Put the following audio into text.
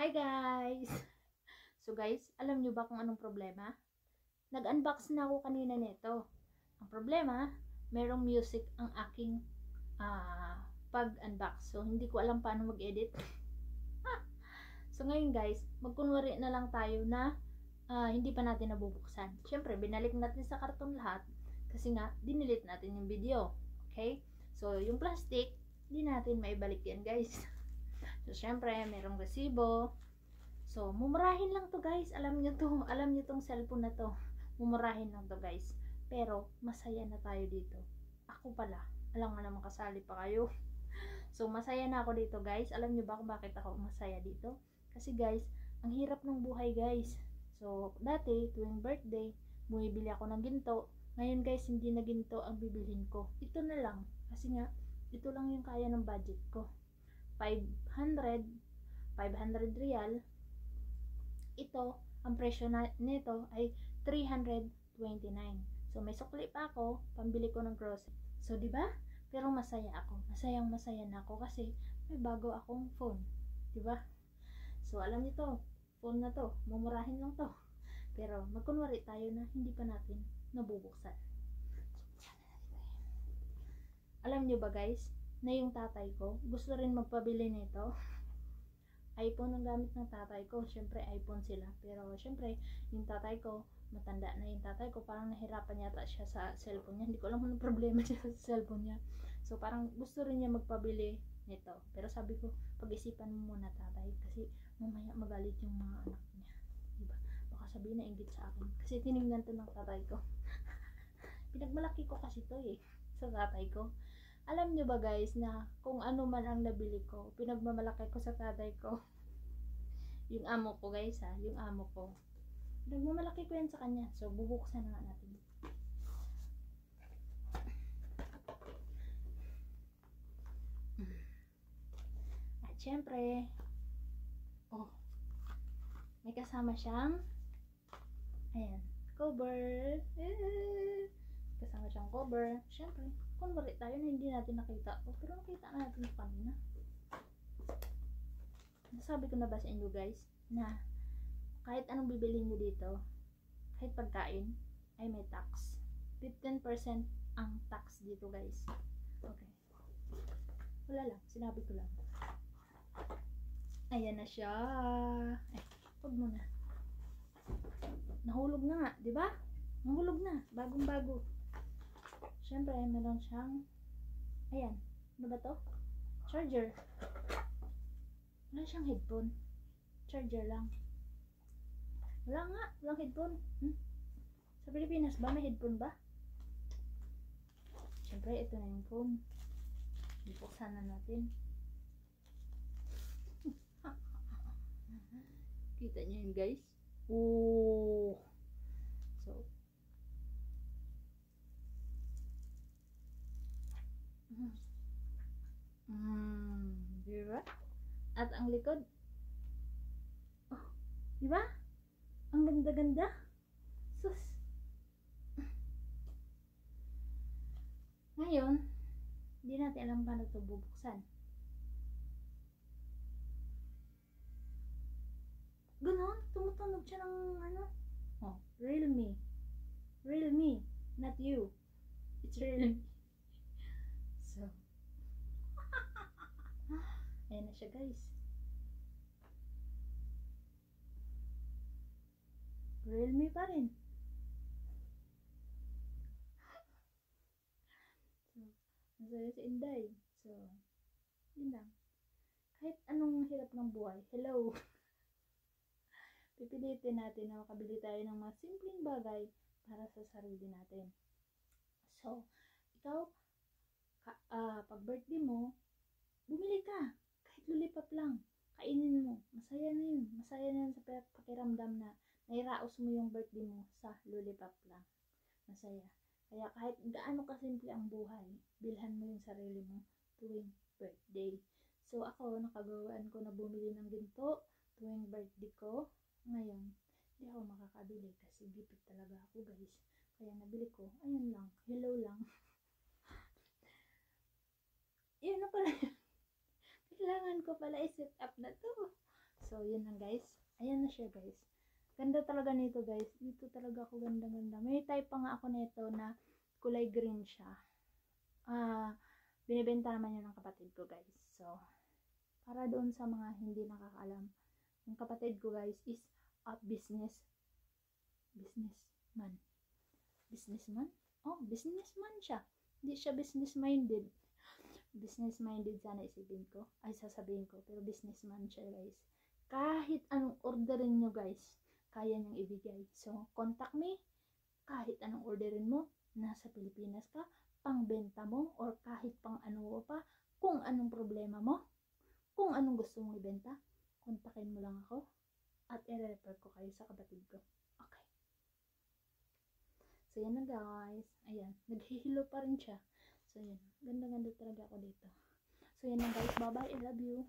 Hi guys! So guys, alam nyo ba kung anong problema? Nag-unbox na ako kanina nito. Ang problema, merong music ang aking pag-unbox. So hindi ko alam paano mag-edit. So ngayon guys, magkunwari na lang tayo na hindi pa natin nabubuksan. Siyempre, binalik natin sa karton lahat kasi nga, dinilit natin yung video. Okay? So yung plastic, hindi natin maibalik yan guys. So syempre, merong resibo. So, mumurahin lang to guys. Alam nyo to. Alam nyo tong cellphone na to. Mumurahin lang to guys. Pero, masaya na tayo dito. Ako pala. Alam nga naman kasali pa kayo. So, masaya na ako dito guys. Alam nyo ba kung bakit ako masaya dito? Kasi guys, ang hirap ng buhay guys. So, dati, tuwing birthday, bumibili ako ng ginto. Ngayon guys, hindi na ginto ang bibilhin ko. Ito na lang. Kasi nga, ito lang yung kaya ng budget ko. 500 real. Ito, ang presyo nito ay 329. So, may sukli pa ako, pambili ko ng grocery. So, di ba? Pero masaya ako. Masaya na ako kasi may bago akong phone. Di ba? So, alam niyo to, phone na to, mumurahin lang to. Pero, magkunwari tayo na hindi pa natin nabubuksan. So, alam niyo ba guys, na yung tatay ko, gusto rin magpabili nito. iPhone ang gamit ng tatay ko. Syempre, iPhone sila. Pero, syempre, yung tatay ko, matanda na yung tatay ko. Parang nahirapan yata siya sa cellphone niya. Hindi ko alam kung problema siya sa cellphone niya. So, parang gusto rin niya magpabili nito. Pero sabi ko, pag-isipan mo muna tatay. Kasi, mamaya magalit yung mga anak niya. Diba? Baka sabihin na inggit sa akin. Kasi tinignan to ng tatay ko. Pinagmalaki ko kasi to sa tatay ko. Alam nyo ba guys na kung ano man ang nabili ko, pinagmamalaki ko sa tatay ko. Yung amo ko guys yung amo ko. Pinagmamalaki ko yan sa kanya. So bubuksan na nga natin. At syempre, may kasama siyang, ayan, cover. Kasama siyang cover. Syempre, kunwari tayo na hindi natin nakita. Pero nakita na natin kanina. Nasabi ko na ba sa inyo guys, na kahit anong bibilhin nyo dito, kahit pagkain, ay may tax. 15% ang tax dito guys. Okay. Wala lang, sinabi ko lang. Ayan na siya. Ay, huwag mo na. Nahulog na nga, di ba? Nahulog na, bagong-bago. Siyempre, meron siyang, ayan, ano ba to? Charger. Wala siyang headphone. Charger lang. Wala nga, walang headphone. Sa Pilipinas ba, may headphone ba? Siyempre, ito na yung phone. Buksan na natin. Kita niyo yun guys? Oh! So, diba? At ang likod, diba? Ang ganda-ganda. Sus. Ngayon, hindi natin alam paano ito bubuksan. Ganon, tumutunog siya ng ano. Realme. Realme, not you. It's Realme. So, ayan na siya guys. Realme pa rin. So, masaya si Inday. So, yun lang. Kahit anong hirap ng buhay, hello. Pipilitin natin na makabili tayo ng mga simpleng bagay para sa sarili natin. So, ikaw, pag birthday mo, bumili ka. Kahit lollipop lang. Kainin mo. Masaya na yun. Masaya na yun sa pakiramdam na nairaos mo yung birthday mo sa lollipop lang. Masaya. Kaya kahit gaano kasimple ang buhay, bilhan mo yung sarili mo tuwing birthday. So ako, nakagawaan ko na bumili ng ginto tuwing birthday ko. Ngayon, hindi ako makakabili kasi gipit talaga ako guys. Kaya nabili ko, ayun lang, hello lang. Yun na pala. Kailangan ko pala i-set up na to. So, So, yun lang guys. Ayan na siya guys. Ganda talaga nito guys. Dito talaga ako ganda-ganda. May type pa nga ako nito na kulay green siya. Binibenta naman yun ng kapatid ko guys. So, para doon sa mga hindi nakakaalam, yung kapatid ko guys is a businessman. Businessman? Oh, businessman siya. Hindi siya business-minded. Business-minded sana isipin ko. Ay, sasabihin ko. Pero businessman siya guys. Kahit anong orderin nyo guys, kaya niyang ibigay. So, contact me. Kahit anong orderin mo, nasa Pilipinas ka, pangbenta mo, or kahit pang ano pa, kung anong problema mo, kung anong gusto mong ibenta, kontakin mo lang ako at i-refer ko kayo sa kapatid ko. Okay. So, yan na guys. Ayan. Naghihilo pa rin siya. So, yan. Ganda-ganda talaga ako dito. So, yan na guys. Bye-bye. I love you.